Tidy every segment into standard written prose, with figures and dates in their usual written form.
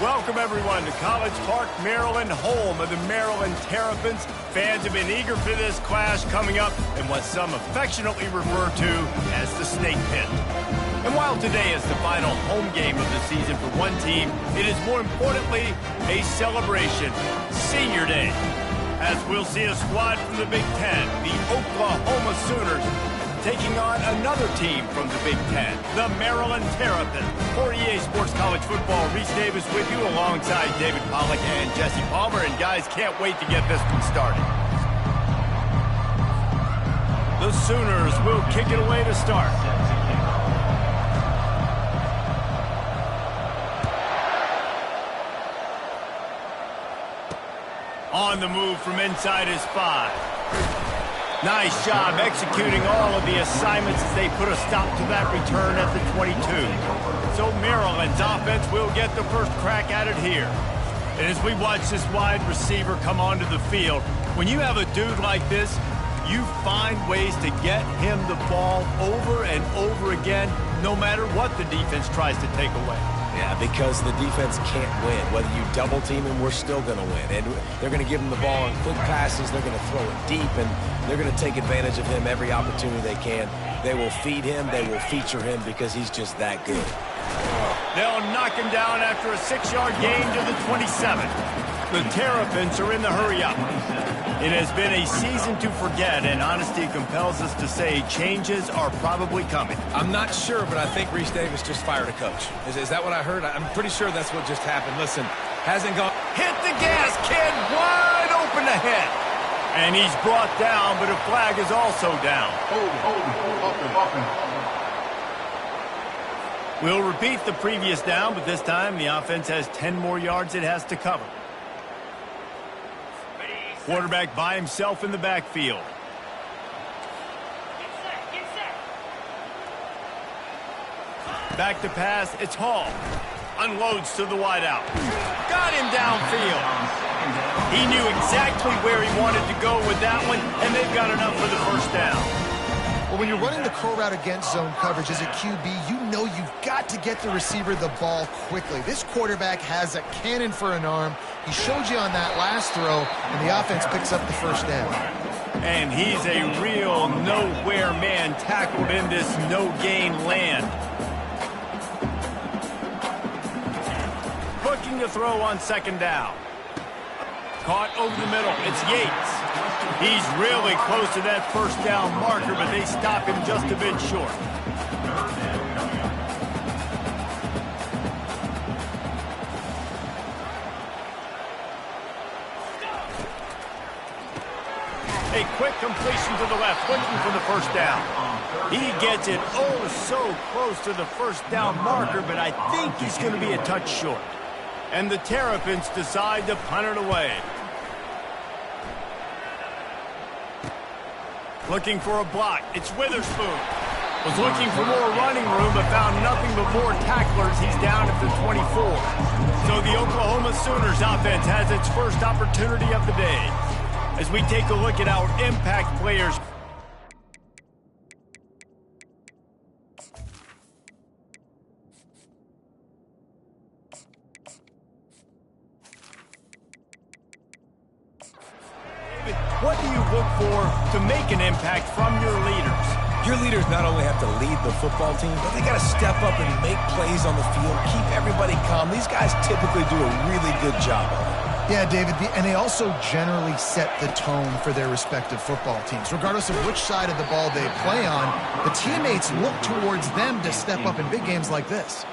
Welcome, everyone, to College Park, Maryland, home of the Maryland Terrapins. Fans have been eager for this clash coming up in what some affectionately refer to as the Snake Pit. And while today is the final home game of the season for one team, it is more importantly a celebration, Senior Day. As we'll see a squad from the Big Ten, the Oklahoma Sooners, taking on another team from the Big Ten, the Maryland Terrapins. For EA Sports College Football, Reese Davis with you alongside David Pollack and Jesse Palmer. And guys, can't wait to get this one started. The Sooners will kick it away to start. On the move from inside his 5. Nice job executing all of the assignments as they put a stop to that return at the 22. So Maryland's offense will get the first crack at it here. And as we watch this wide receiver come onto the field, when you have a dude like this, you find ways to get him the ball over and over again, no matter what the defense tries to take away. Yeah, because the defense can't win. Whether you double team him, we're still going to win. And they're going to give him the ball in quick passes. They're going to throw it deep, and they're going to take advantage of him every opportunity they can. They will feed him. They will feature him because he's just that good. They'll knock him down after a 6-yard gain to the 27. The Terrapins are in the hurry-up. It has been a season to forget, and honesty compels us to say changes are probably coming. I'm not sure, but I think Reese Davis just fired a coach. Is that what I heard? I'm pretty sure that's what just happened. Listen, hasn't gone... Hit the gas, kid! Wide open ahead. And he's brought down, but a flag is also down. We'll repeat the previous down, but this time the offense has 10 more yards it has to cover. Quarterback by himself in the backfield. Back to pass, it's Hall. Unloads to the wideout. Got him downfield. He knew exactly where he wanted to go with that one, and they've got enough for the first down. Well, when you're running the curl route against zone coverage as a QB, you know you've got to get the receiver the ball quickly. This quarterback has a cannon for an arm. He showed you on that last throw, and the offense picks up the first down. And he's a real nowhere man tackled in this no-gain land. Looking to throw on second down. Caught over the middle. It's Yates. He's really close to that first down marker, but they stop him just a bit short. A quick completion to the left, looking for the first down. He gets it oh so close to the first down marker, but I think he's going to be a touch short. And the Terrapins decide to punt it away. Looking for a block. It's Witherspoon. Was looking for more running room, but found nothing but more tacklers. He's down at the 24. So the Oklahoma Sooners offense has its first opportunity of the day. As we take a look at our impact players. What do you look for to make an impact from your leaders? Your leaders not only have to lead the football team, but they got to step up and make plays on the field, keep everybody calm. These guys typically do a really good job of it. Yeah, David, and they also generally set the tone for their respective football teams. Regardless of which side of the ball they play on, the teammates look towards them to step up in big games like this.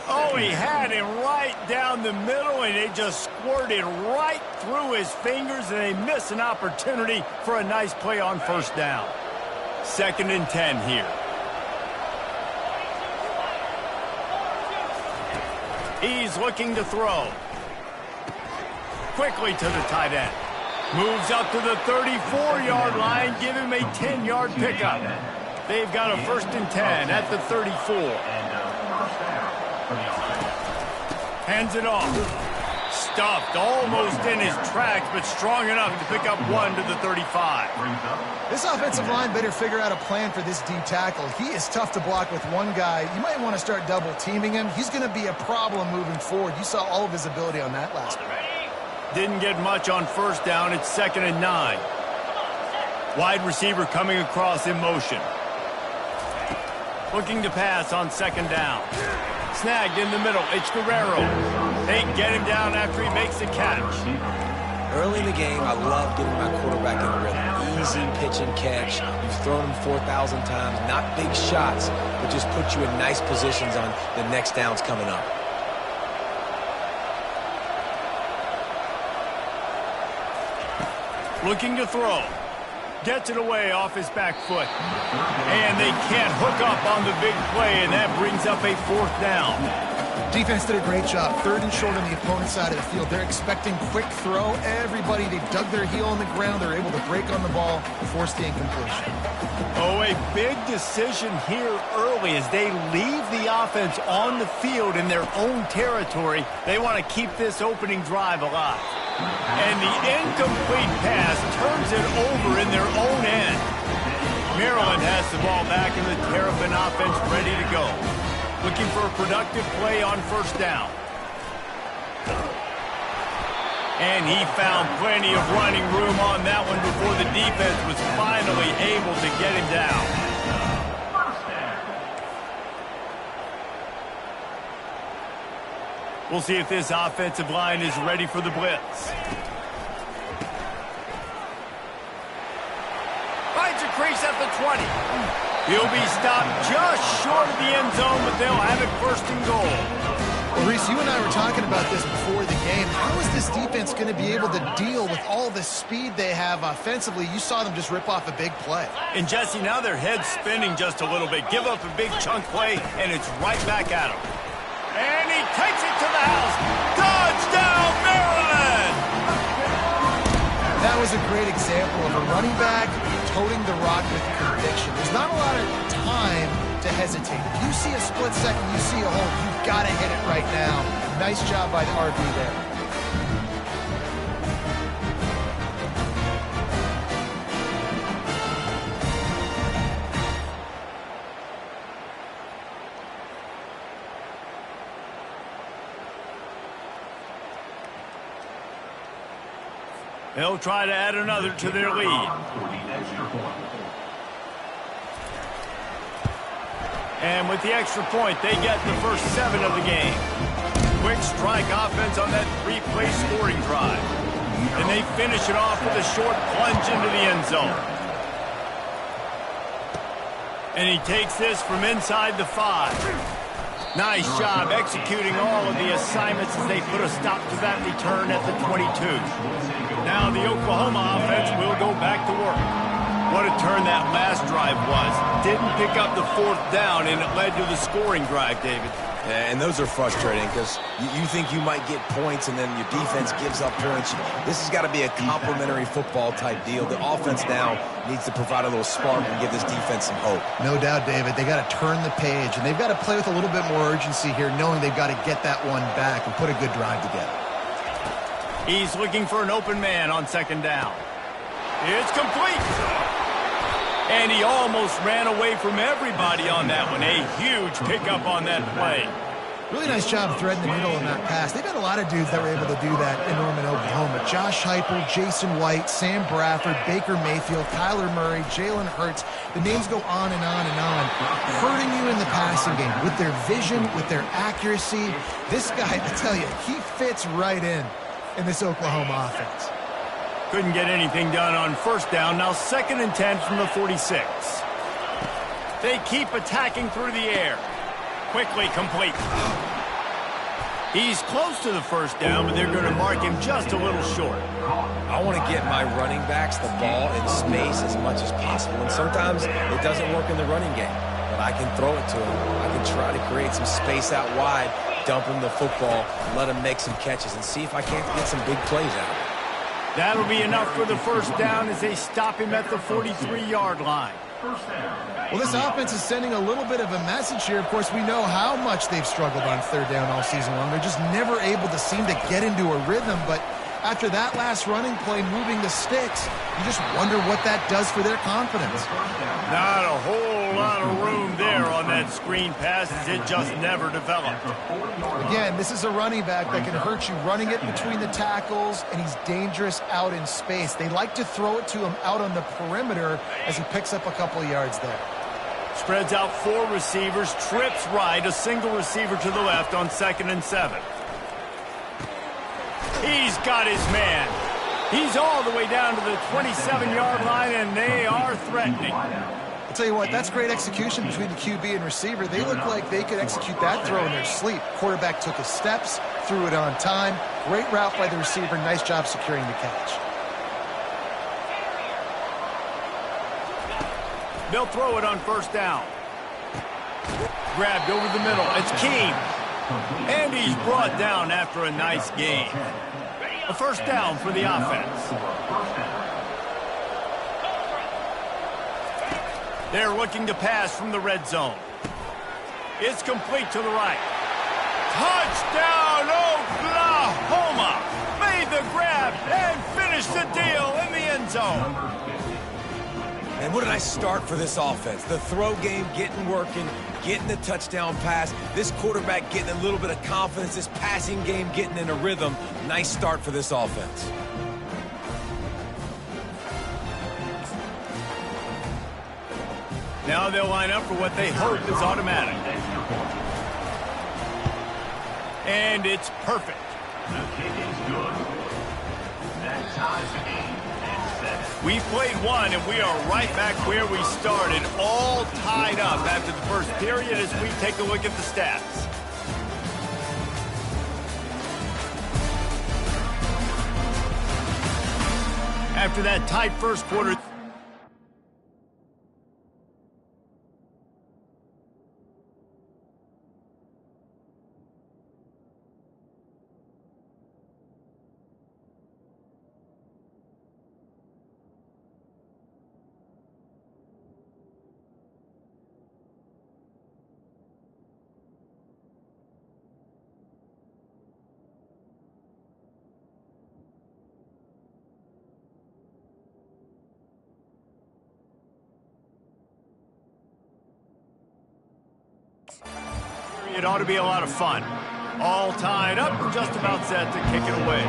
Oh, he had him right down the middle, and it just squirted right through his fingers, and they miss an opportunity for a nice play on first down. 2nd and 10 here. He's looking to throw. Quickly to the tight end. Moves up to the 34-yard line. Give him a 10-yard pickup. They've got a 1st and 10 at the 34. Hands it off. Stuffed almost in his tracks, but strong enough to pick up one to the 35. This offensive line better figure out a plan for this D tackle. He is tough to block with one guy. You might want to start double teaming him. He's going to be a problem moving forward. You saw all of his ability on that last one. Didn't get much on first down. It's 2nd and 9. Wide receiver coming across in motion. Looking to pass on 2nd down. Snagged in the middle. It's Guerrero. They get him down after he makes the catch. Early in the game, I love getting my quarterback in rhythm. Easy pitch and catch. You've thrown him 4,000 times. Not big shots, but just put you in nice positions on the next downs coming up. Looking to throw. Gets it away off his back foot. And they can't hook up on the big play, and that brings up a 4th down. Defense did a great job. 3rd and short on the opponent's side of the field. They're expecting quick throw. Everybody, they dug their heel on the ground. They're able to break on the ball, force the incompletion. Oh, a big decision here early as they leave the offense on the field in their own territory. They want to keep this opening drive alive. And the incomplete pass turns it over in their own end. Maryland has the ball back and the Terrapin offense ready to go. Looking for a productive play on 1st down. And he found plenty of running room on that one before the defense was finally able to get him down. We'll see if this offensive line is ready for the blitz. Finds a crease at the 20. He'll be stopped just short of the end zone, but they'll have it 1st and goal. Well, Reese, you and I were talking about this before the game. How is this defense going to be able to deal with all the speed they have offensively? You saw them just rip off a big play. And, Jesse, now their head's spinning just a little bit. Give up a big chunk play, and it's right back at them. And he takes it to the house. Touchdown, Maryland! That was a great example of a running back toting the rock with conviction. There's not a lot of time to hesitate. If you see a split second, you see a hole, you've got to hit it right now. Nice job by the RB there. They'll try to add another to their lead. And with the extra point, they get the first 7 of the game. Quick strike offense on that 3-play scoring drive. And they finish it off with a short plunge into the end zone. And he takes this from inside the 5. Nice job executing all of the assignments as they put a stop to that return at the 22. Now the Oklahoma offense will go back to work. What a turn that last drive was. Didn't pick up the 4th down, and it led to the scoring drive, David. Yeah, and those are frustrating because you think you might get points and then your defense gives up points. This has got to be a complementary football type deal. The offense now needs to provide a little spark and give this defense some hope. No doubt, David. They got to turn the page, and they've got to play with a little bit more urgency here, knowing they've got to get that one back and put a good drive together. He's looking for an open man on 2nd down. It's complete. And he almost ran away from everybody on that one. A huge pickup on that play. Really nice job threading the needle on that pass. They've got a lot of dudes that were able to do that in Norman, Oklahoma. Josh Heupel, Jason White, Sam Bradford, Baker Mayfield, Kyler Murray, Jalen Hurts. The names go on and on and on. Hurting you in the passing game with their vision, with their accuracy. This guy, I tell you, he fits right in this Oklahoma offense. Couldn't get anything done on 1st down. Now 2nd and 10 from the 46. They keep attacking through the air. Quickly complete. He's close to the 1st down, but they're going to mark him just a little short. I want to get my running backs the ball in space as much as possible, and sometimes it doesn't work in the running game. But I can throw it to him. I can try to create some space out wide, dump him the football, let him make some catches, and see if I can't get some big plays out of it. That'll be enough for the 1st down as they stop him at the 43-yard line. Well, this offense is sending a little bit of a message here. Of course, we know how much they've struggled on third down all season long. They're just never able to seem to get into a rhythm, but after that last running play, moving the sticks, you just wonder what that does for their confidence. Not a whole lot of room there on that screen pass, as it just never developed. Again, this is a running back that can hurt you running it between the tackles, and he's dangerous out in space. They like to throw it to him out on the perimeter as he picks up a couple of yards there. Spreads out 4 receivers, trips right, a single receiver to the left on 2nd and 7. He's got his man. He's all the way down to the 27-yard line, and they are threatening. I'll tell you what, that's great execution between the QB and receiver. They look like they could execute that throw in their sleep. Quarterback took his steps, threw it on time. Great route by the receiver. Nice job securing the catch. They'll throw it on 1st down. Grabbed over the middle. It's Keem. And he's brought down after a nice gain. A 1st down for the offense. They're looking to pass from the red zone. It's complete to the right. Touchdown, Oklahoma! Made the grab and finished the deal in the end zone. And what a nice start for this offense. The throw game getting working, getting the touchdown pass. This quarterback getting a little bit of confidence. This passing game getting in a rhythm. Nice start for this offense. Now they'll line up for what they hope is automatic. And it's perfect. We've played one, and we are right back where we started, all tied up after the first period as we take a look at the stats. After that tight first quarter, it ought to be a lot of fun. All tied up, we're just about set to kick it away.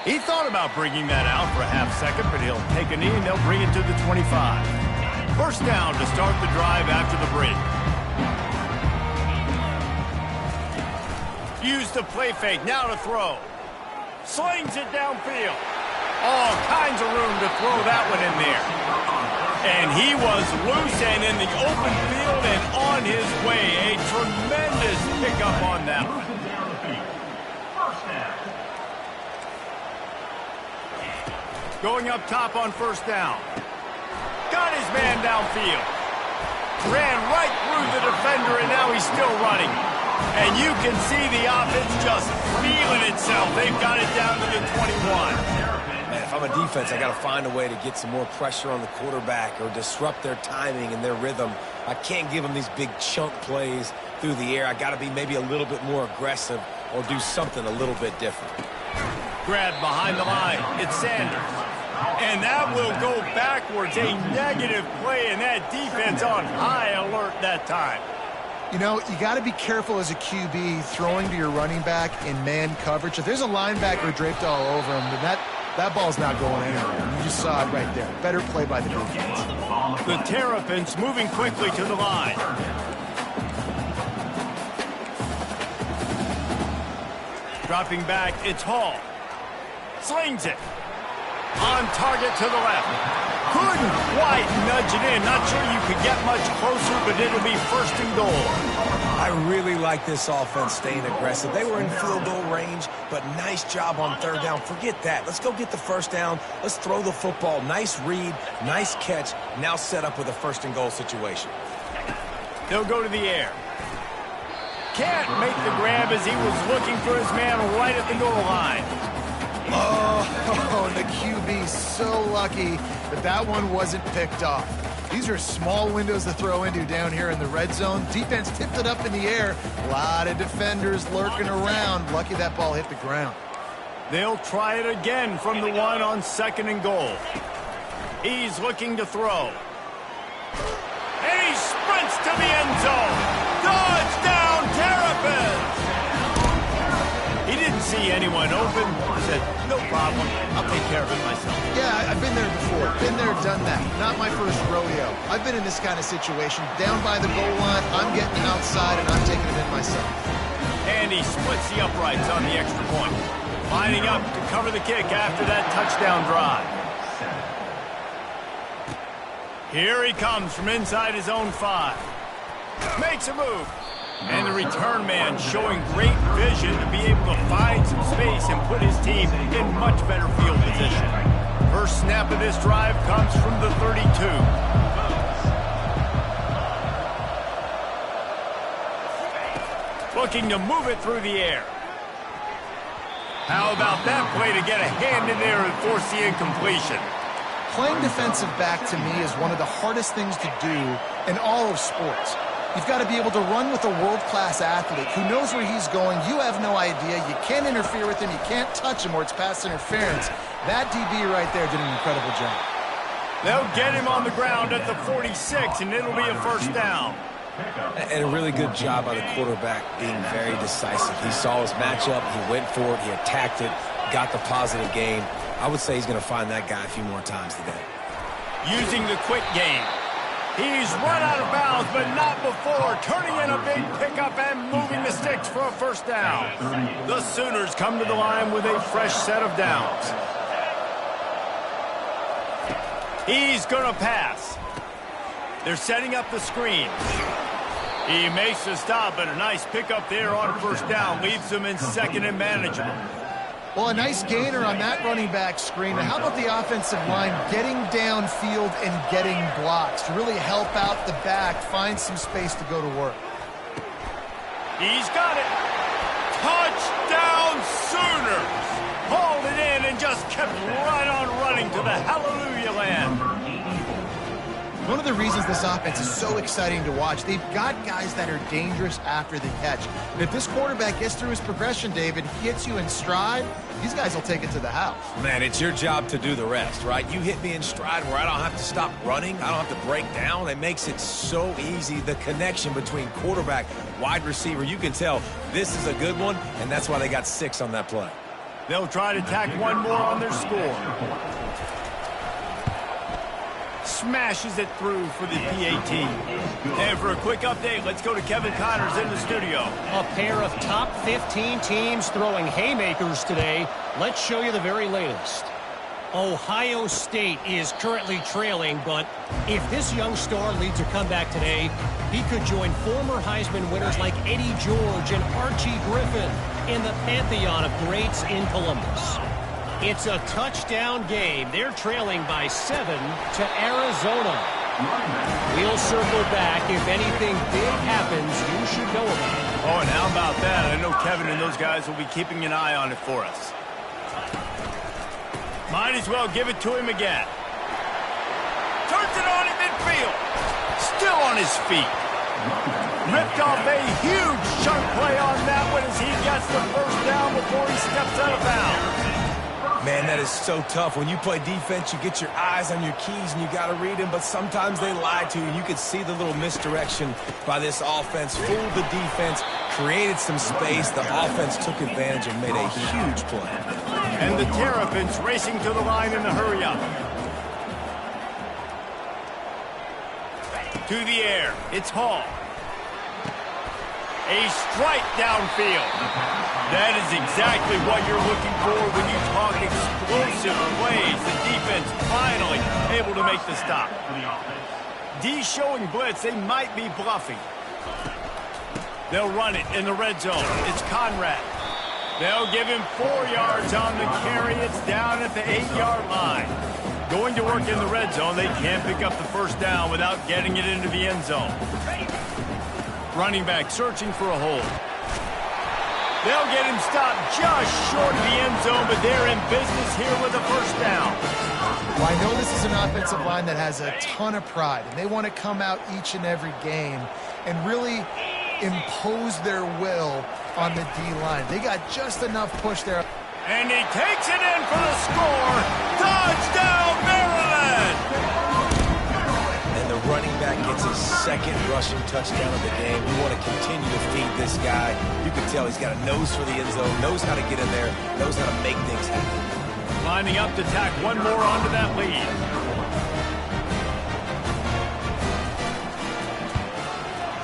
He thought about bringing that out for a half second, but he'll take a knee and they'll bring it to the 25. 1st down to start the drive after the bridge. Use the play fake, now to throw. Slings it downfield. All kinds of room to throw that one in there. And he was loose and in the open field and on his way. A tremendous pickup on that one. Going up top on 1st down. Got his man downfield. Ran right through the defender, and now he's still running. And you can see the offense just feeling itself. They've got it down to the 21. Man, if I'm a defense, I got to find a way to get some more pressure on the quarterback or disrupt their timing and their rhythm. I can't give them these big chunk plays through the air. I got to be maybe a little bit more aggressive or do something a little bit different. Grabbed behind the line. It's Sanders. And that will go backwards. A negative play, and that defense on high alert that time. You know, you got to be careful as a QB throwing to your running back in man coverage. If there's a linebacker draped all over him, then that ball's not going anywhere. You just saw it right there. Better play by the defense. The Terrapins moving quickly to the line. Dropping back, it's Hall. Slings it. On target to the left. Couldn't quite nudge it in. Not sure you could get much closer, but it'll be 1st and goal. I really like this offense staying aggressive. They were in field goal range, but nice job on 3rd down. Forget that. Let's go get the 1st down. Let's throw the football. Nice read, nice catch. Now set up with a 1st and goal situation. They'll go to the air. can't make the grab as he was looking for his man right at the goal line. Oh, the QB so lucky that that one wasn't picked off. These are small windows to throw into down here in the red zone. Defense tipped it up in the air. A lot of defenders lurking around. Lucky that ball hit the ground. They'll try it again from the one on 2nd and goal. He's looking to throw. And he sprints to the end zone. Dodge down Terrapins. He didn't see anyone open. He said, no problem. I'll take care of it myself. Yeah, I've been there before. Been there, done that. Not my first rodeo. I've been in this kind of situation. Down by the goal line, I'm getting outside, and I'm taking it in myself. And he splits the uprights on the extra point. Lining up to cover the kick after that touchdown drive. Here he comes from inside his own 5. Makes a move. And the return man showing great vision to be able to find some space and put his team in much better field position. First snap of this drive comes from the 32. Looking to move it through the air. How about that play to get a hand in there and force the incompletion? Playing defensive back, to me, is one of the hardest things to do in all of sports. You've got to be able to run with a world-class athlete who knows where he's going. You have no idea. You can't interfere with him. You can't touch him or it's pass interference. That DB right there did an incredible job. They'll get him on the ground at the 46, and it'll be a first down. And a really good job by the quarterback being very decisive. He saw his matchup, he went for it, he attacked it, got the positive gain. I would say he's going to find that guy a few more times today. Using the quick game. He's run out of bounds, but not before. Turning in a big pickup and moving the sticks for a first down. The Sooners come to the line with a fresh set of downs. He's going to pass. They're setting up the screen. He makes the stop, but a nice pickup there on first down. Leaves them in 2nd and manageable. Well, a nice gainer on that running back screen. How about the offensive line getting downfield and getting blocks to really help out the back, find some space to go to work? He's got it. Touchdown Sooners. Hauled it in and just kept right on running to the hallelujah land. One of the reasons this offense is so exciting to watch, they've got guys that are dangerous after the catch. And if this quarterback gets through his progression, David, he hits you in stride, these guys will take it to the house. Man, it's your job to do the rest, right? You hit me in stride where I don't have to stop running. I don't have to break down. It makes it so easy. The connection between quarterback, wide receiver, you can tell this is a good one, and that's why they got 6 on that play. They'll try to tack one more on their score. Smashes it through for the PAT. And for a quick update, let's go to Kevin Connors in the studio. A pair of top 15 teams throwing haymakers today. Let's show you the very latest. Ohio State is currently trailing, but if this young star leads a comeback today, he could join former Heisman winners like Eddie George and Archie Griffin in the pantheon of greats in Columbus. It's a touchdown game. They're trailing by 7 to Arizona. We'll circle back. If anything big happens, you should know about it. Oh, and how about that? I know Kevin and those guys will be keeping an eye on it for us. Might as well give it to him again. Turns it on in midfield. Still on his feet. Ripped off a huge chunk play on that one as he gets the first down before he steps out of bounds. Man, that is so tough. When you play defense, you get your eyes on your keys and you got to read them, but sometimes they lie to you. You could see the little misdirection by this offense, fooled the defense, created some space. The offense took advantage and made a huge play. And the Terrapins racing to the line in the hurry up. To the air, it's Hall. A strike downfield. That is exactly what you're looking for when you talk explosive plays. The defense finally able to make the stop. D showing blitz. They might be bluffing. They'll run it in the red zone. It's Conrad. They'll give him 4 yards on the carry. It's down at the 8-yard line. Going to work in the red zone. They can't pick up the first down without getting it into the end zone. Running back searching for a hole. They'll get him stopped just short of the end zone, but they're in business here with a first down. Well, I know this is an offensive line that has a ton of pride, and they want to come out each and every game and really impose their will on the D-line. They got just enough push there. And he takes it in for the score. Touchdown, Maryland! And the running back gets his second rushing touchdown of the game. We want to continue to feed this guy. You can tell he's got a nose for the end zone, knows how to get in there, knows how to make things happen. Lining up to tack one more onto that lead.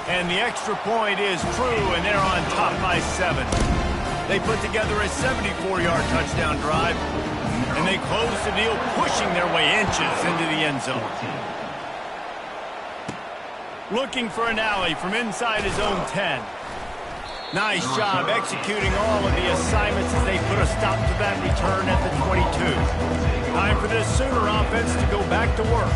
And the extra point is true, and they're on top by 7. They put together a 74-yard touchdown drive, and they close the deal, pushing their way inches into the end zone. Looking for an alley from inside his own 10. Nice job executing all of the assignments as they put a stop to that return at the 22. Time for this Sooner offense to go back to work.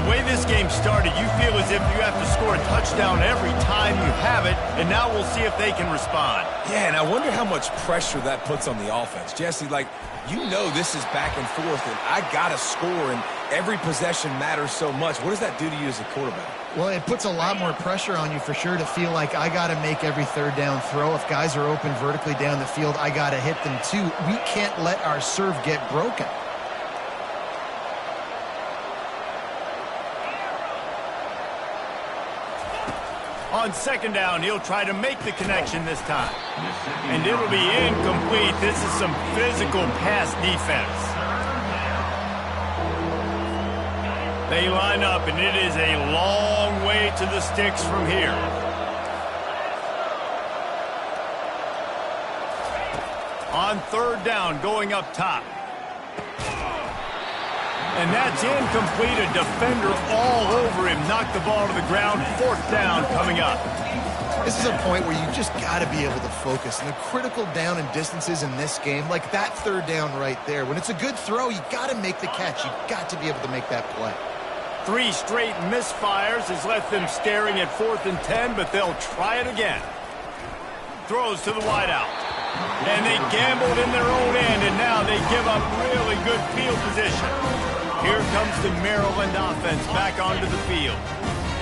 The way this game started, you feel as if you have to score a touchdown every time you have it, and now we'll see if they can respond. Yeah, and I wonder how much pressure that puts on the offense. Jesse, like, you know this is back and forth, and I got to score, and every possession matters so much. What does that do to you as a quarterback? Well, it puts a lot more pressure on you for sure to feel like I got to make every third down throw. If guys are open vertically down the field, I got to hit them too. We can't let our serve get broken. On second down, he'll try to make the connection this time. And it'll be incomplete. This is some physical pass defense. They line up, and it is a long way to the sticks from here. On third down, going up top. And that's incomplete. A defender all over him. Knocked the ball to the ground. Fourth down coming up. This is a point where you just got to be able to focus. And the critical down and distances in this game, like that third down right there, when it's a good throw, you got to make the catch. You got to be able to make that play. 3 straight misfires has left them staring at 4th and 10, but they'll try it again. Throws to the wideout. And they gambled in their own end, and now they give up really good field position. Here comes the Maryland offense back onto the field.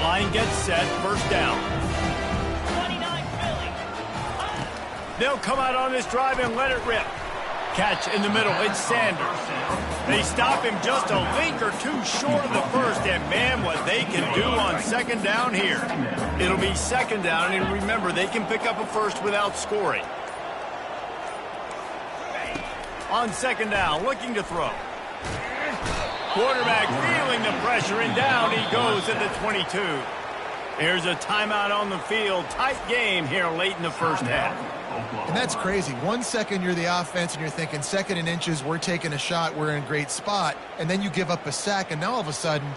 Line gets set, first down. They'll come out on this drive and let it rip. Catch in the middle, it's Sanders. They stop him just a link or two short of the first, and man, what they can do on second down here. It'll be second down, and remember, they can pick up a first without scoring. On second down, looking to throw. Quarterback feeling the pressure, and down he goes at the 22. Here's a timeout on the field. Tight game here late in the first half. And that's crazy. 1 second you're the offense and you're thinking second and inches, we're taking a shot, we're in a great spot. And then you give up a sack, and now all of a sudden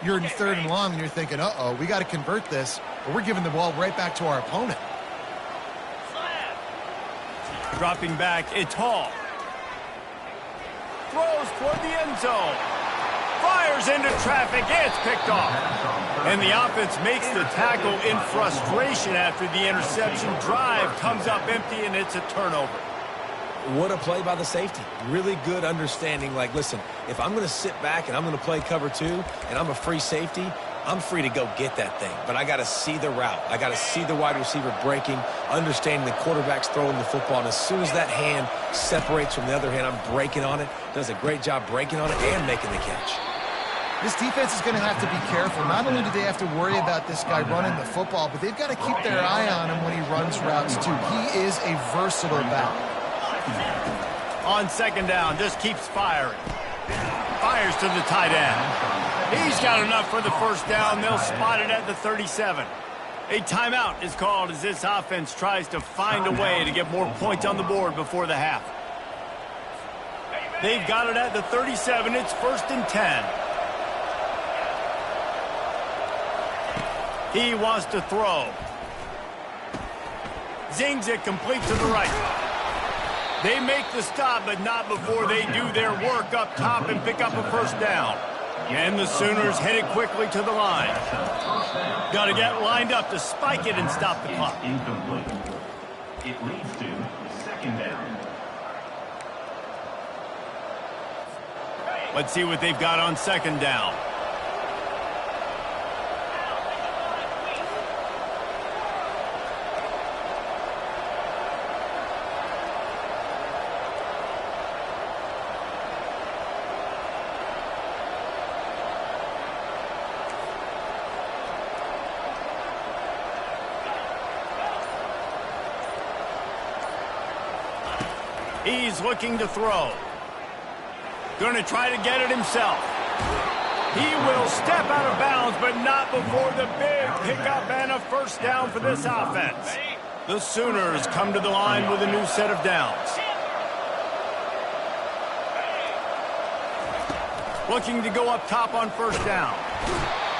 you're in third and long and you're thinking, uh-oh, we got to convert this, or we're giving the ball right back to our opponent. Dropping back, it's Hall. Throws toward the end zone. Fires into traffic. It's picked off. And the offense makes the tackle in frustration after the interception. Drive comes up empty, and it's a turnover. What a play by the safety. Really good understanding. Like, listen, if I'm going to sit back and I'm going to play cover 2 and I'm a free safety, I'm free to go get that thing. But I got to see the route. I got to see the wide receiver breaking, understanding the quarterback's throwing the football. And as soon as that hand separates from the other hand, I'm breaking on it. Does a great job breaking on it and making the catch. This defense is going to have to be careful. Not only do they have to worry about this guy running the football, but they've got to keep their eye on him when he runs routes too. He is a versatile back. On second down, just keeps firing. Fires to the tight end. He's got enough for the first down. They'll spot it at the 37. A timeout is called as this offense tries to find a way to get more points on the board before the half. They've got it at the 37. It's 1st and 10. He wants to throw. Zings it complete to the right. They make the stop, but not before they do their work up top and pick up a first down. And the Sooners headed quickly to the line. Got to get lined up to spike it and stop the clock. It leads to second down. Let's see what they've got on second down. He's looking to throw. Going to try to get it himself. He will step out of bounds, but not before the big pickup and a first down for this offense. The Sooners come to the line with a new set of downs. Looking to go up top on first down.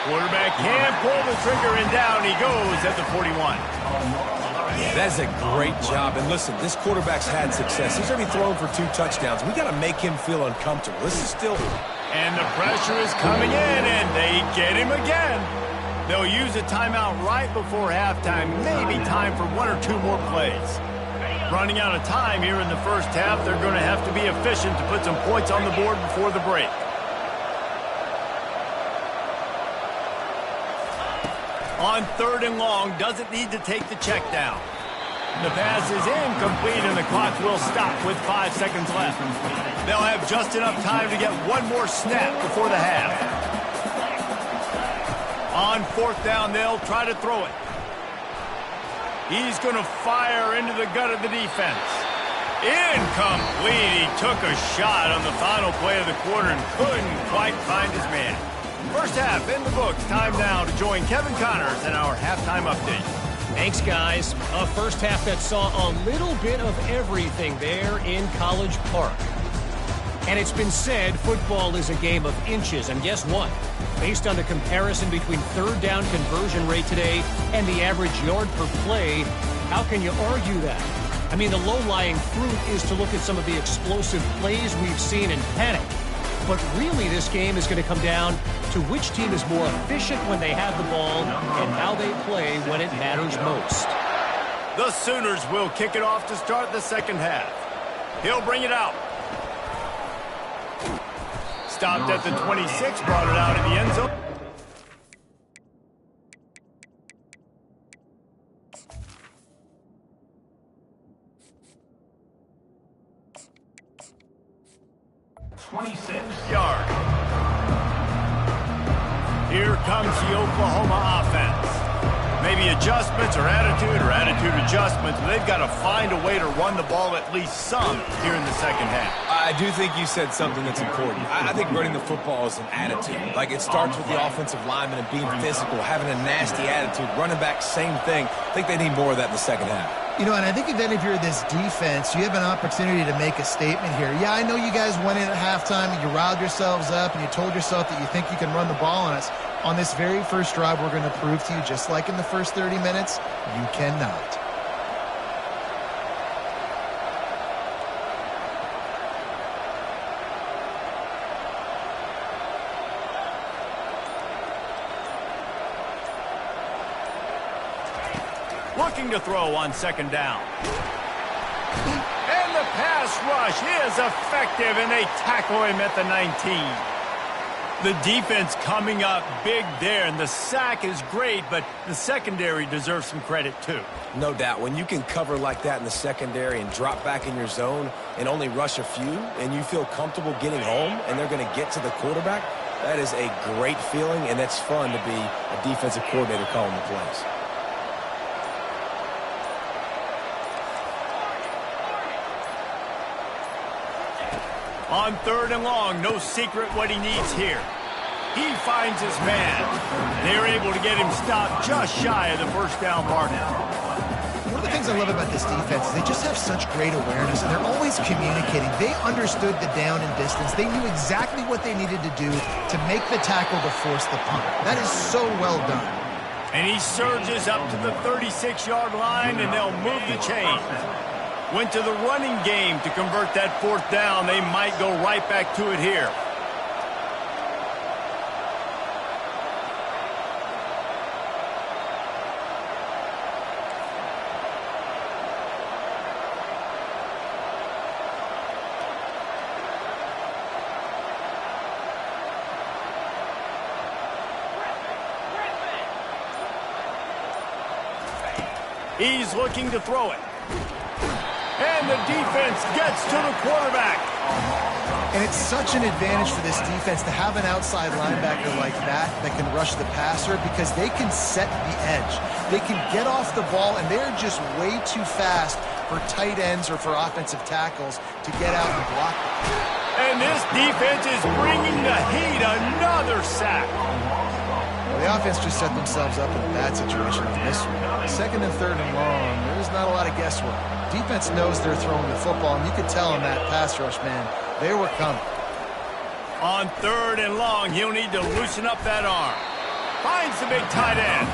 Quarterback can pull the trigger, and down he goes at the 41. Yeah, that's a great job. And listen, this quarterback's had success. He's already thrown for 2 touchdowns. We got to make him feel uncomfortable. This is still... And the pressure is coming in, and they get him again. They'll use a timeout right before halftime. Maybe time for 1 or 2 more plays. Running out of time here in the first half. They're going to have to be efficient to put some points on the board before the break. On 3rd and long, doesn't need to take the check down. The pass is incomplete, and the clock will stop with 5 seconds left. They'll have just enough time to get 1 more snap before the half. On 4th down, they'll try to throw it. He's going to fire into the gut of the defense. Incomplete. He took a shot on the final play of the quarter and couldn't quite find his man. First half in the books. Time now to join Kevin Connors in our halftime update. Thanks, guys. A first half that saw a little bit of everything there in College Park. And it's been said football is a game of inches. And guess what? Based on the comparison between 3rd down conversion rate today and the average yard per play, how can you argue that? I mean, the low-lying fruit is to look at some of the explosive plays we've seen and panic. But really, this game is going to come down to which team is more efficient when they have the ball and how they play when it matters most. The Sooners will kick it off to start the second half. He'll bring it out. Stopped at the 26, brought it out in the end zone. Yard. Here comes the Oklahoma offense. Maybe adjustments or attitude adjustments, but they've got to find a way to run the ball at least some here in the second half. I do think you said something that's important. I think running the football is an attitude. Like, it starts with the offensive lineman and being physical, having a nasty attitude. Running back, same thing. I think they need more of that in the second half. You know, and I think then if you're this defense, you have an opportunity to make a statement here. Yeah, I know you guys went in at halftime and you riled yourselves up and you told yourself that you think you can run the ball on us. On this very first drive, we're going to prove to you, just like in the first 30 minutes, you cannot. Looking to throw on second down. And the pass rush is effective, and they tackle him at the 19. The defense coming up big there, and the sack is great, but the secondary deserves some credit too. No doubt. When you can cover like that in the secondary and drop back in your zone and only rush a few, and you feel comfortable getting home, and they're going to get to the quarterback, that is a great feeling, and that's fun to be a defensive coordinator calling the plays. On 3rd and long, no secret what he needs here. He finds his man. They're able to get him stopped just shy of the first down marker. One of the things I love about this defense is they just have such great awareness, and they're always communicating. They understood the down and distance. They knew exactly what they needed to do to make the tackle to force the punt. That is so well done. And he surges up to the 36-yard line, and they'll move the chains. Went to the running game to convert that 4th down. They might go right back to it here. He's looking to throw it. And the defense gets to the quarterback. And it's such an advantage for this defense to have an outside linebacker like that can rush the passer because they can set the edge. They can get off the ball, and they're just way too fast for tight ends or for offensive tackles to get out and block them. And this defense is bringing the heat. Another sack. Well, the offense just set themselves up in a bad situation on this one. Second and third and long, there's not a lot of guesswork. Defense knows they're throwing the football, and you could tell in that pass rush, man, they were coming. On third and long, he'll need to loosen up that arm. Finds the big tight end.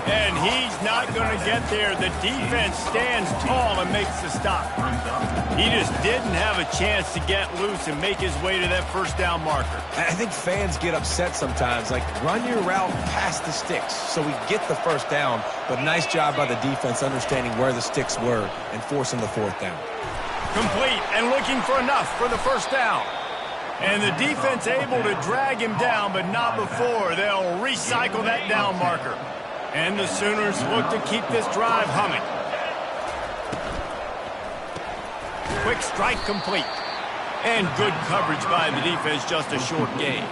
And he's not going to get there. The defense stands tall and makes the stop. He just didn't have a chance to get loose and make his way to that first down marker. I think fans get upset sometimes. Like, run your route past the sticks so we get the first down. But nice job by the defense understanding where the sticks were and forcing the fourth down. Complete and looking for enough for the first down. And the defense able to drag him down, but not before. They'll recycle that down marker. And the Sooners look to keep this drive humming. Quick strike complete. And good coverage by the defense, just a short gain.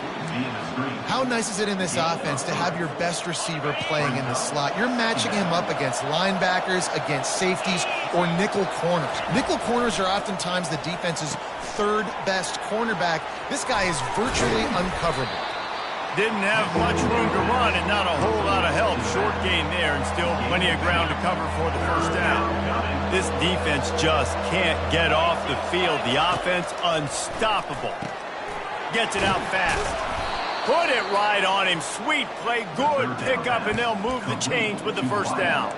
How nice is it in this offense to have your best receiver playing in the slot? You're matching him up against linebackers, against safeties, or nickel corners. Nickel corners are oftentimes the defense's third best cornerback. This guy is virtually uncoverable. Didn't have much room to run and not a whole lot of help. Short gain there and still plenty of ground to cover for the first down. This defense just can't get off the field. The offense unstoppable. Gets it out fast. Put it right on him. Sweet play. Good pickup, and they'll move the chains with the first down.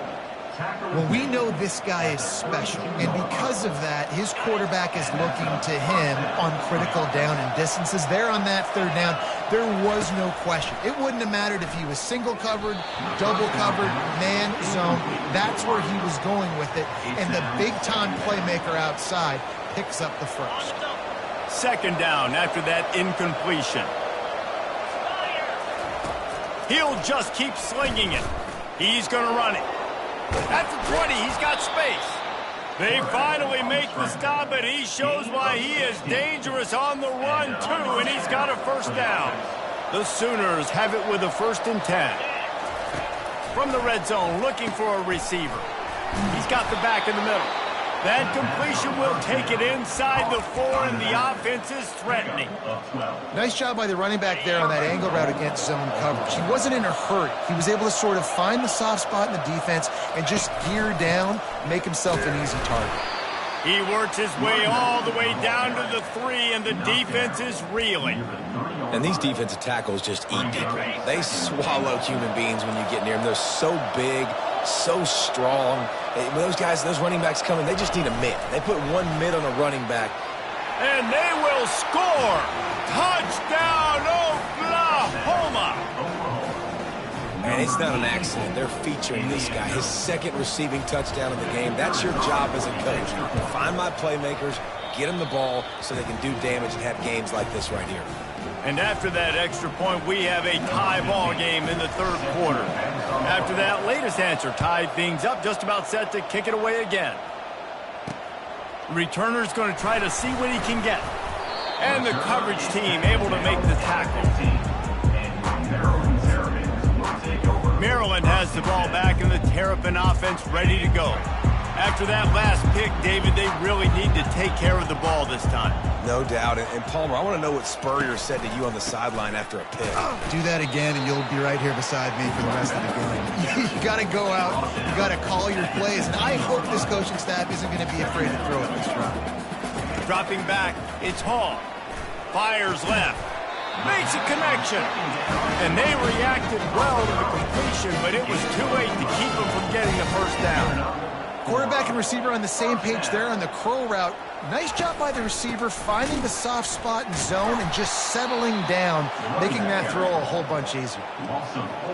Well, we know this guy is special, and because of that, his quarterback is looking to him on critical down and distances. There on that third down, there was no question. It wouldn't have mattered if he was single covered, double covered, man, zone. That's where he was going with it, and the big-time playmaker outside picks up the first. Second down after that incompletion. He'll just keep slinging it. He's going to run it. At the 20, he's got space. They finally make the stop, and he shows why he is dangerous on the run, too, and he's got a first down. The Sooners have it with a 1st and 10. From the red zone, looking for a receiver. He's got the back in the middle. That completion will take it inside the 4, and the offense is threatening. Nice job by the running back there on that angle route against zone coverage. He wasn't in a hurry. He was able to sort of find the soft spot in the defense and just gear down, make himself an easy target. He works his way all the way down to the 3, and the defense is reeling. And these defensive tackles just eat people. They swallow human beings when you get near them. They're so big, so strong. When those guys, those running backs come in, they just need a mid. They put one mid on a running back. And they will score. Touchdown, Oklahoma. And it's not an accident. They're featuring this guy. His 2nd receiving touchdown of the game. That's your job as a coach. Find my playmakers, get them the ball so they can do damage and have games like this right here. And after that extra point, we have a tie ball game in the 3rd quarter. After that latest answer tied things up, just about set to kick it away again. Returner's going to try to see what he can get. And the coverage team able to make the tackle. Maryland has the ball back and the Terrapin offense ready to go. After that last pick, David, they really need to take care of the ball this time. No doubt. And Palmer, I want to know what Spurrier said to you on the sideline after a pick. Do that again, and you'll be right here beside me for the rest of the game. You got to go out. You got to call your plays. And I hope this coaching staff isn't going to be afraid to throw it this drive. Dropping back, it's Hall. Fires left. Makes a connection. And they reacted well to the completion, but it was too late to keep them from getting the first down. Quarterback and receiver on the same page there on the curl route. Nice job by the receiver finding the soft spot in zone and just settling down, making that throw a whole bunch easier.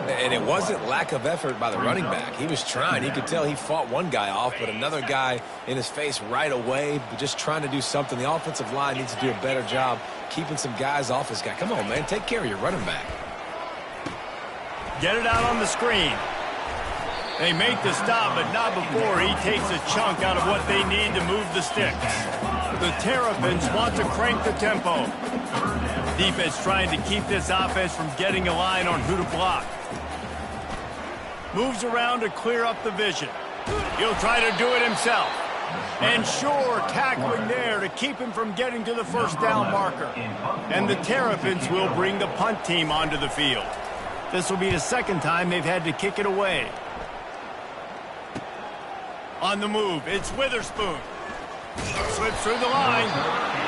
And it wasn't lack of effort by the running back. He was trying. He could tell he fought one guy off, but another guy in his face right away, just trying to do something. The offensive line needs to do a better job keeping some guys off this guy. Come on, man. Take care of your running back. Get it out on the screen. They make the stop, but not before he takes a chunk out of what they need to move the sticks. The Terrapins want to crank the tempo. Defense trying to keep this offense from getting a line on who to block. Moves around to clear up the vision. He'll try to do it himself. And sure, tackling there to keep him from getting to the first down marker. And the Terrapins will bring the punt team onto the field. This will be the second time they've had to kick it away. On the move, it's Witherspoon. Slips through the line.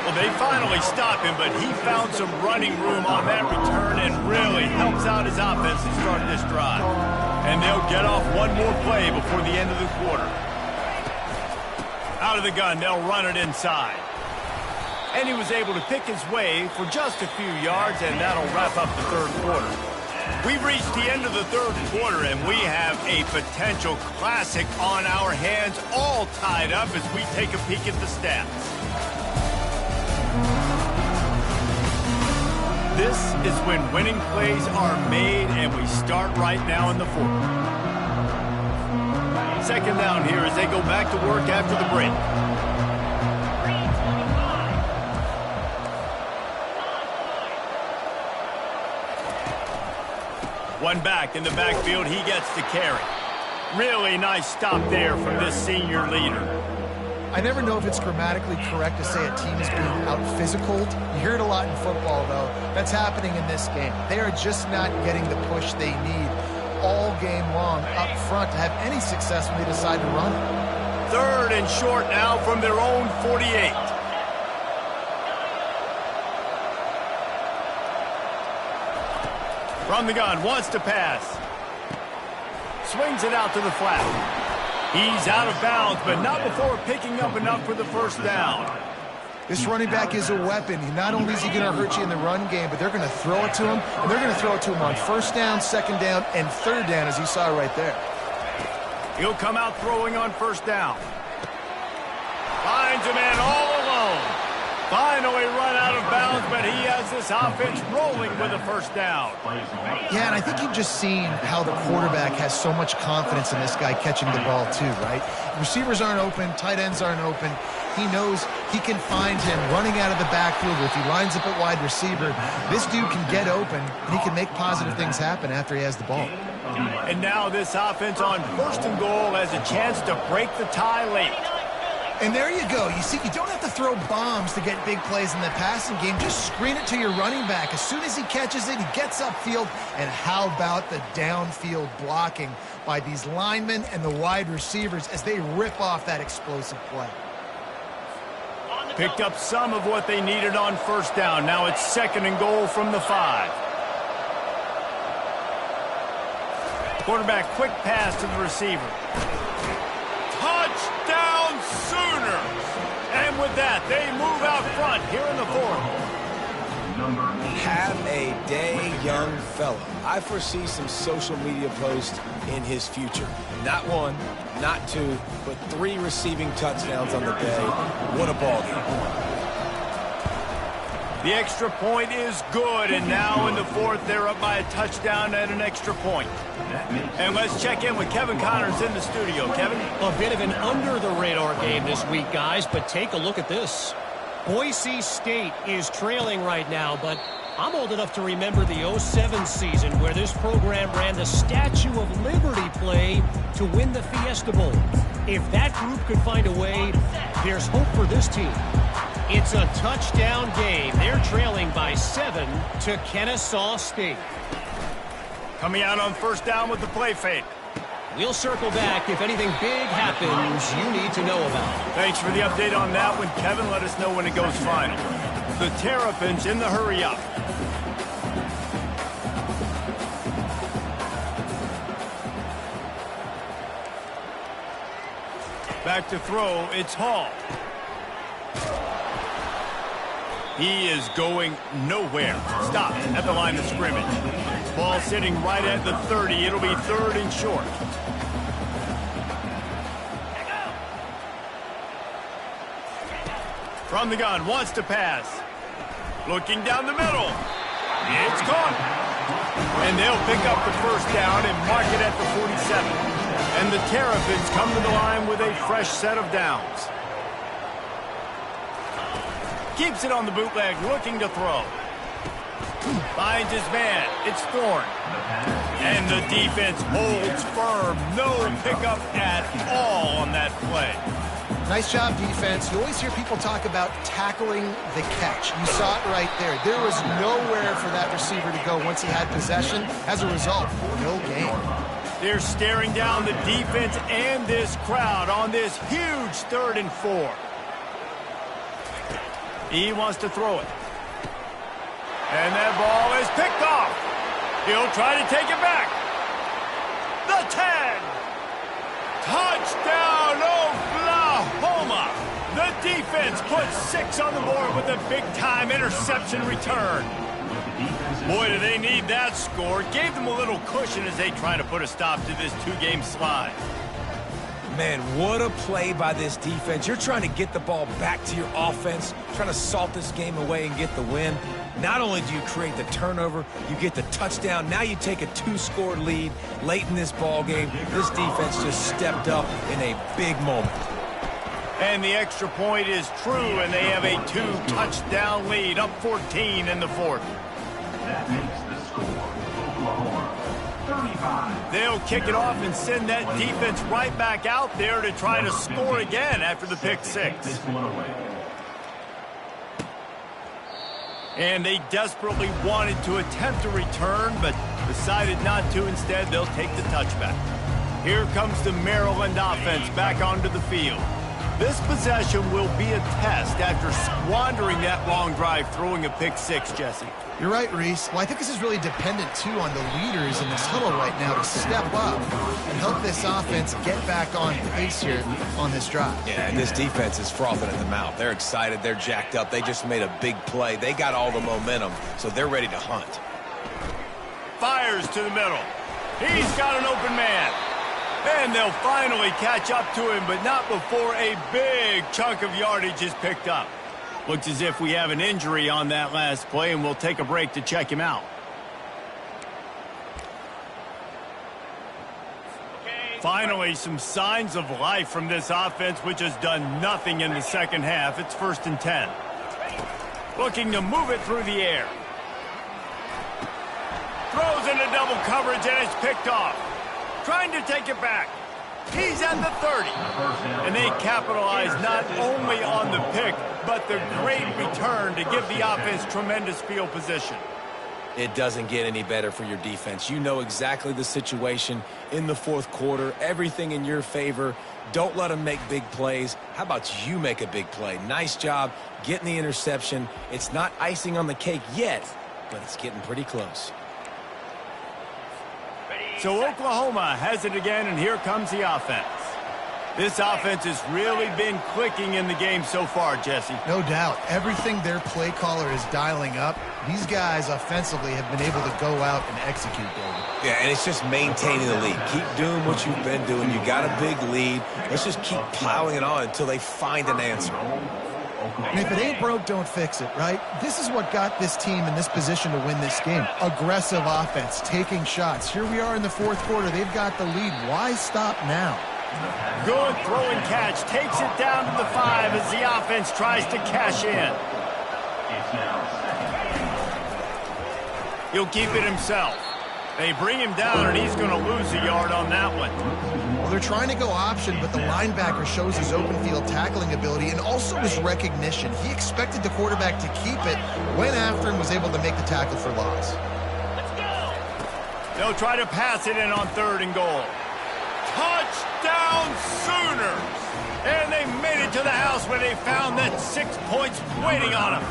Well, they finally stop him, but he found some running room on that return and really helps out his offense to start this drive. And they'll get off one more play before the end of the quarter. Out of the gun, they'll run it inside. And he was able to pick his way for just a few yards, and that'll wrap up the third quarter. We've reached the end of the third quarter, and we have a potential classic on our hands, all tied up as we take a peek at the stats. This is when winning plays are made, and we start right now in the fourth. Second down here as they go back to work after the break. One back in the backfield, he gets the carry. Really nice stop there from this senior leader. I never know if it's grammatically correct to say a team is being out-physicaled. You hear it a lot in football, though. That's happening in this game. They are just not getting the push they need all game long up front to have any success when they decide to run it. Third and short now from their own 48. From the gun, wants to pass. Swings it out to the flat. He's out of bounds, but not before picking up enough for the first down. This running back is a weapon. Not only is he going to hurt you in the run game, but they're going to throw it to him, and they're going to throw it to him on first down, second down, and third down, as you saw right there. He'll come out throwing on first down. Finds a man all alone. Finally run out of bounds, but he has this offense rolling with a first down. Yeah, and I think you've just seen how the quarterback has so much confidence in this guy catching the ball too, right? Receivers aren't open, tight ends aren't open. He knows he can find him running out of the backfield, or if he lines up at wide receiver, this dude can get open, and he can make positive things happen after he has the ball. And now this offense on first and goal has a chance to break the tie late. And there you go. You see, you don't have to throw bombs to get big plays in the passing game. Just screen it to your running back. As soon as he catches it, he gets upfield. And how about the downfield blocking by these linemen and the wide receivers as they rip off that explosive play? Picked up some of what they needed on first down. Now it's second and goal from the 5. Quarterback, quick pass to the receiver. Touchdown Sooners! And with that, they move out front here in the fourth. Have a day, young fella. I foresee some social media posts in his future. Not one, not two, but 3 receiving touchdowns on the day. What a ball game. The extra point is good, and now in the fourth, they're up by a touchdown and an extra point. And let's check in with Kevin Connors in the studio. Kevin? A bit of an under-the-radar game this week, guys, but take a look at this. Boise State is trailing right now, but I'm old enough to remember the 07 season where this program ran the Statue of Liberty play to win the Fiesta Bowl. If that group could find a way, there's hope for this team. It's a touchdown game. They're trailing by 7 to Kennesaw State. Coming out on first down with the play fake. We'll circle back if anything big happens you need to know about. Thanks for the update on that one, Kevin. Let us know when it goes final. The Terrapins in the hurry-up. Back to throw, it's Hall. He is going nowhere. Stop at the line of scrimmage. Ball sitting right at the 30. It'll be third and short. From the gun, wants to pass. Looking down the middle. It's caught. And they'll pick up the first down and mark it at the 47. And the Terrapins come to the line with a fresh set of downs. Keeps it on the bootleg, looking to throw. Finds his man. It's Thorne. And the defense holds firm. No pickup at all on that play. Nice job, defense. You always hear people talk about tackling the catch. You saw it right there. There was nowhere for that receiver to go once he had possession. As a result, no gain. They're staring down the defense and this crowd on this huge 3rd and 4. He wants to throw it. And that ball is picked off. He'll try to take it back. The 10. Touchdown, Oklahoma. The defense puts 6 on the board with a big-time interception return. Boy, do they need that score. Gave them a little cushion as they try to put a stop to this 2-game slide. Man, what a play by this defense. You're trying to get the ball back to your offense, trying to salt this game away and get the win. Not only do you create the turnover, you get the touchdown. Now you take a 2-score lead late in this ball game. This defense just stepped up in a big moment. And the extra point is true, and they have a 2-touchdown lead, up 14 in the 4th. That makes the score Oklahoma 35. They'll kick it off and send that defense right back out there to try to score again after the pick 6. This one away. And they desperately wanted to attempt a return, but decided not to. Instead, they'll take the touchback. Here comes the Maryland offense back onto the field. This possession will be a test after squandering that long drive, throwing a pick 6, Jesse. You're right, Reese. Well, I think this is really dependent, too, on the leaders in this huddle right now to step up and help this offense get back on pace here on this drive. Yeah, and this defense is frothing at the mouth. They're excited. They're jacked up. They just made a big play. They got all the momentum, so they're ready to hunt. Fires to the middle. He's got an open man. And they'll finally catch up to him, but not before a big chunk of yardage is picked up. Looks as if we have an injury on that last play, and we'll take a break to check him out. Finally, some signs of life from this offense, which has done nothing in the second half. It's 1st and 10. Looking to move it through the air. Throws into double coverage, and it's picked off. Trying to take it back. He's at the 30. And they capitalize not only on the pick, but the great return to give the offense tremendous field position. It doesn't get any better for your defense. You know exactly the situation in the 4th quarter. Everything in your favor. Don't let them make big plays. How about you make a big play? Nice job getting the interception. It's not icing on the cake yet, but it's getting pretty close. So Oklahoma has it again, and here comes the offense. This offense has really been clicking in the game so far, Jesse. No doubt. Everything their play caller is dialing up, these guys offensively have been able to go out and execute, David. Yeah, and it's just maintaining the lead. Keep doing what you've been doing. You got a big lead. Let's just keep piling it on until they find an answer. And if it ain't broke, don't fix it, right? This is what got this team in this position to win this game. Aggressive offense, taking shots. Here we are in the 4th quarter. They've got the lead. Why stop now? Good throw and catch. Takes it down to the 5 as the offense tries to cash in. It's now 2nd. He'll keep it himself. They bring him down, and he's going to lose a yard on that one. Well, they're trying to go option, but the linebacker shows his open field tackling ability and also his recognition. He expected the quarterback to keep it, went after him, was able to make the tackle for loss. They'll try to pass it in on 3rd and goal. Touchdown Sooners! And they made it to the house where they found that 6 points waiting on them.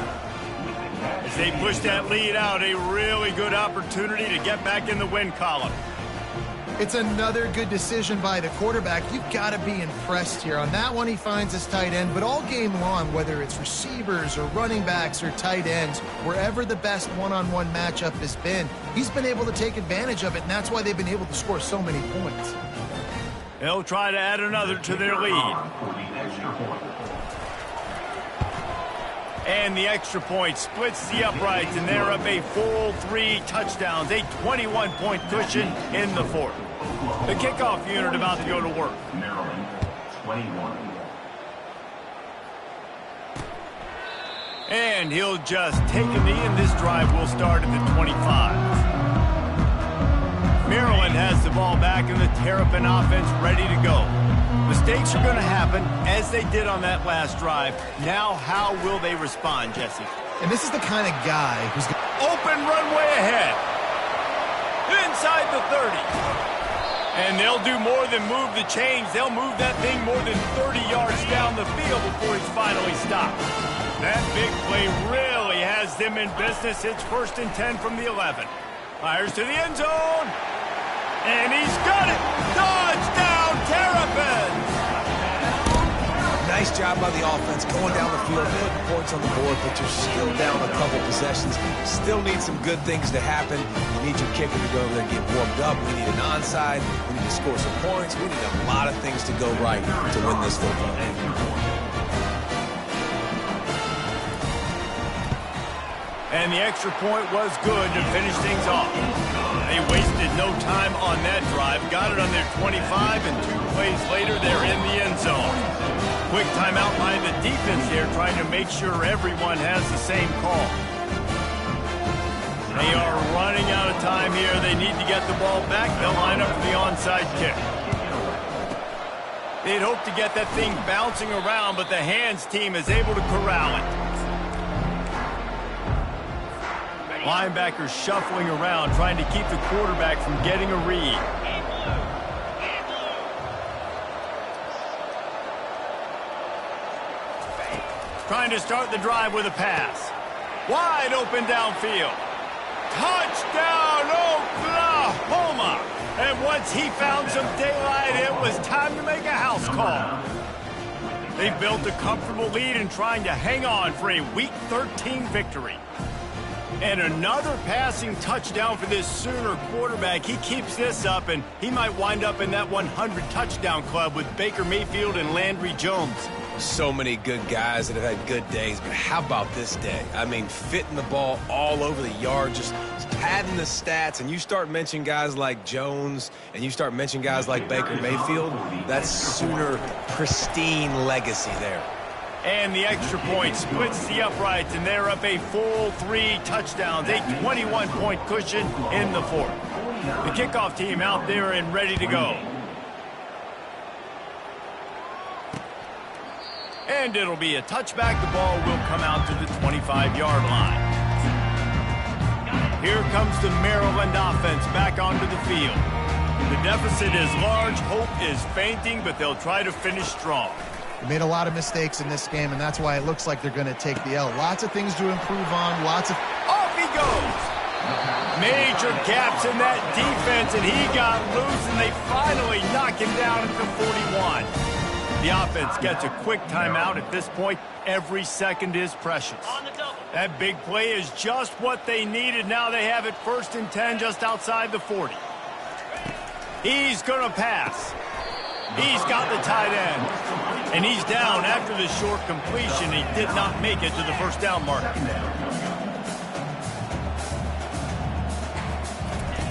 As they push that lead out, a really good opportunity to get back in the win column. It's another good decision by the quarterback. You've got to be impressed here. On that one, he finds his tight end, but all game long, whether it's receivers or running backs or tight ends, wherever the best one-on-one matchup has been, he's been able to take advantage of it, and that's why they've been able to score so many points. They'll try to add another to their lead. And the extra point splits the uprights, and they're up a full 3 touchdowns, a 21-point cushion in the fourth. The kickoff unit about to go to work. Maryland, 21. And he'll just take a knee, and this drive will start at the 25. Maryland has the ball back, and the Terrapin offense ready to go. Mistakes are going to happen, as they did on that last drive. Now, how will they respond, Jesse? And this is the kind of guy who's going to Open runway ahead. Inside the 30. And they'll do more than move the chains. They'll move that thing more than 30 yards down the field before he's finally stopped. That big play really has them in business. It's 1st and 10 from the 11. Fires to the end zone. And he's got it. Touchdown, Terrapins! Nice job by the offense going down the field, putting points on the board, but you're still down a couple possessions. Still need some good things to happen. You need your kicker to go over there and get warmed up. We need an onside. We need to score some points. We need a lot of things to go right to win this football game. And the extra point was good to finish things off. They wasted no time on that drive. Got it on their 25, and 2 plays later, they're in the end zone. Quick timeout by the defense here, trying to make sure everyone has the same call. They are running out of time here. They need to get the ball back. They'll line up for the onside kick. They'd hope to get that thing bouncing around, but the hands team is able to corral it. Linebackers shuffling around, trying to keep the quarterback from getting a read. Trying to start the drive with a pass. Wide open downfield. Touchdown, Oklahoma! And once he found some daylight, it was time to make a house call. They built a comfortable lead and trying to hang on for a Week 13 victory. And another passing touchdown for this Sooner quarterback. He keeps this up, and he might wind up in that 100 touchdown club with Baker Mayfield and Landry Jones. So many good guys that have had good days, but how about this day? I mean, fitting the ball all over the yard, just padding the stats, and you start mentioning guys like Jones, and you start mentioning guys like Baker Mayfield, that's Sooner pristine legacy there. And the extra point splits the uprights, and they're up a full 3 touchdowns, a 21-point cushion in the fourth. The kickoff team out there and ready to go. And it'll be a touchback. The ball will come out to the 25-yard line. Here comes the Maryland offense back onto the field. The deficit is large. Hope is fainting, but they'll try to finish strong. They made a lot of mistakes in this game, and that's why it looks like they're going to take the L. Lots of things to improve on, lots of... Off he goes! Major gaps in that defense, and he got loose, and they finally knock him down at the 41. The offense gets a quick timeout. At this point, every second is precious. That big play is just what they needed. Now they have it 1st and 10 just outside the 40. He's going to pass. He's got the tight end. And he's down after the short completion. He did not make it to the first down marker.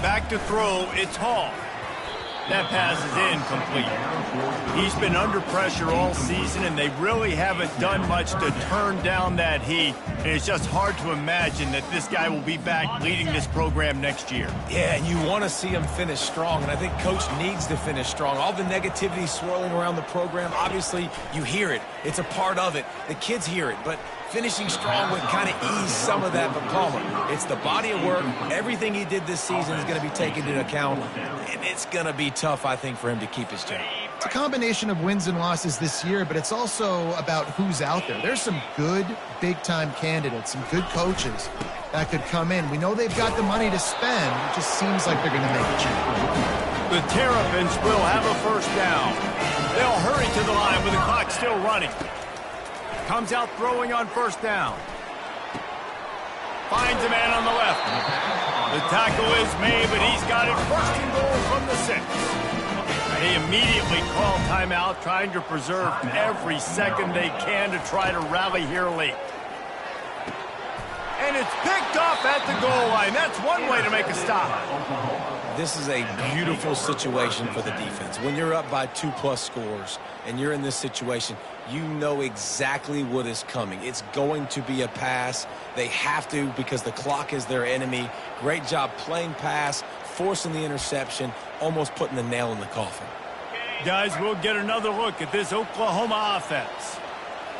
Back to throw, it's Hall. That pass is incomplete. He's been under pressure all season, and they really haven't done much to turn down that heat. And it's just hard to imagine that this guy will be back leading this program next year. Yeah, and you want to see him finish strong, and I think Coach needs to finish strong. All the negativity swirling around the program, obviously, you hear it. It's a part of it. The kids hear it, but finishing strong would kind of ease some of that for Palmer. It's the body of work. Everything he did this season is going to be taken into account, and it's going to be tough, I think, for him to keep his job. It's a combination of wins and losses this year, but it's also about who's out there. There's some good big-time candidates, some good coaches that could come in. We know they've got the money to spend. It just seems like they're going to make a change. The Terrapins will have a first down. They'll hurry to the line with the clock still running. Comes out throwing on first down. Finds a man on the left. The tackle is made, but he's got it 1st and goal from the 6. They immediately call timeout, trying to preserve every second they can to try to rally here late. and it's picked off at the goal line. That's one way to make a stop. This is a beautiful situation for the defense. When you're up by 2+ scores and you're in this situation, you know exactly what is coming. It's going to be a pass. They have to because the clock is their enemy. Great job playing pass, forcing the interception, almost putting the nail in the coffin. Guys, we'll get another look at this Oklahoma offense.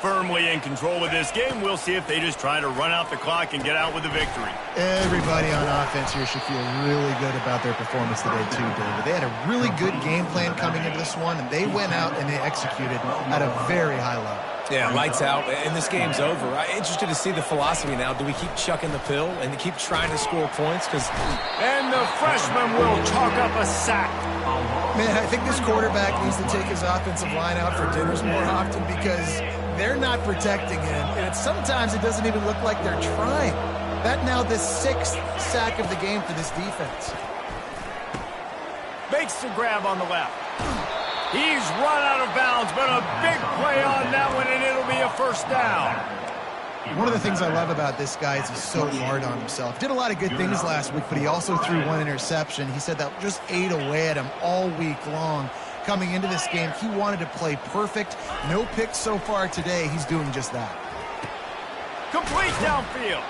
Firmly in control of this game. We'll see if they just try to run out the clock and get out with a victory. Everybody on offense here should feel really good about their performance today too, David. They had a really good game plan coming into this one, and they went out and they executed at a very high level. Yeah, lights out, and this game's over. I'm interested to see the philosophy now. Do we keep chucking the pill and keep trying to score points? And the freshman will chalk up a sack. Man, I think this quarterback needs to take his offensive line out for dinners more often because they're not protecting him, and sometimes it doesn't even look like they're trying. That now the 6th sack of the game for this defense. Makes the grab on the left. He's run out of bounds, but a big play on that one, and it'll be a first down. One of the things I love about this guy is he's so hard on himself. Did a lot of good things last week, but he also threw one interception. He said that just ate away at him all week long. Coming into this game, he wanted to play perfect. No picks so far today. He's doing just that. Complete downfield.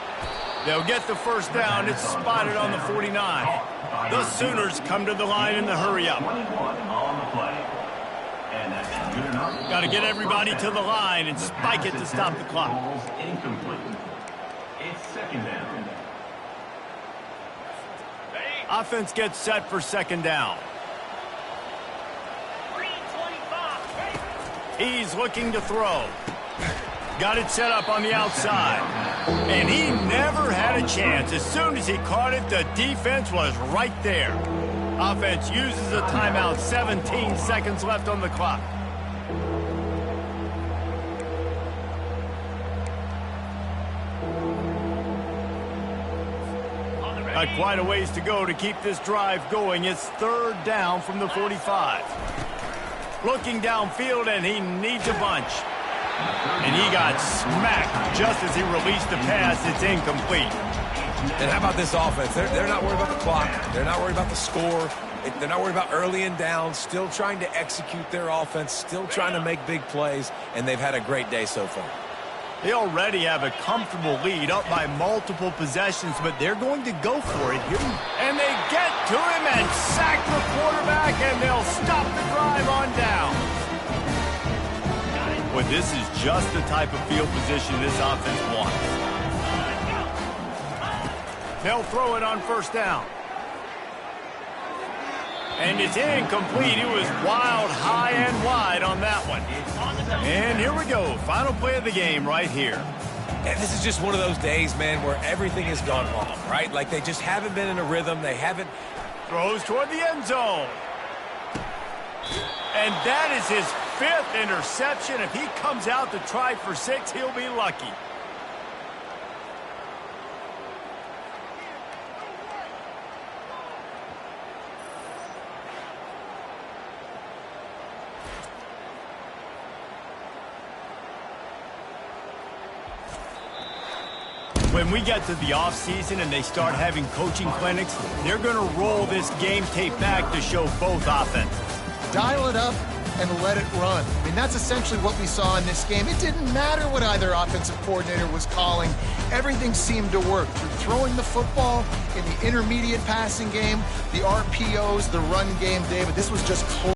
They'll get the first down. It's spotted on the 49. The Sooners come to the line in the hurry-up. Got to get everybody to the line and spike it to stop the clock. Incomplete. It's second down. Offense gets set for second down. He's looking to throw. Got it set up on the outside. And he never had a chance. As soon as he caught it, the defense was right there. Offense uses a timeout. 17 seconds left on the clock. Got quite a ways to go to keep this drive going. It's third down from the 45. Looking downfield, and he needs a bunch. And he got smacked just as he released the pass. It's incomplete. And how about this offense? They're not worried about the clock. They're not worried about the score. They're not worried about early and down. Still trying to execute their offense. Still trying to make big plays. And they've had a great day so far. They already have a comfortable lead up by multiple possessions, but they're going to go for it here. And they get to him and sack the quarterback, and they'll stop the drive on down. Well, this is just the type of field position this offense wants. They'll throw it on first down. And it's incomplete. It was wild, high and wide on that one. And here we go. Final play of the game right here. And this is just one of those days, man, where everything has gone wrong, right? Like they just haven't been in a rhythm. They haven't. Throws toward the end zone. And that is his 5th interception. If he comes out to try for 6, he'll be lucky. When we get to the offseason and they start having coaching clinics, they're going to roll this game tape back to show both offenses. Dial it up and let it run. I mean, that's essentially what we saw in this game. It didn't matter what either offensive coordinator was calling. Everything seemed to work through throwing the football in the intermediate passing game, the RPOs, the run game, David. This was just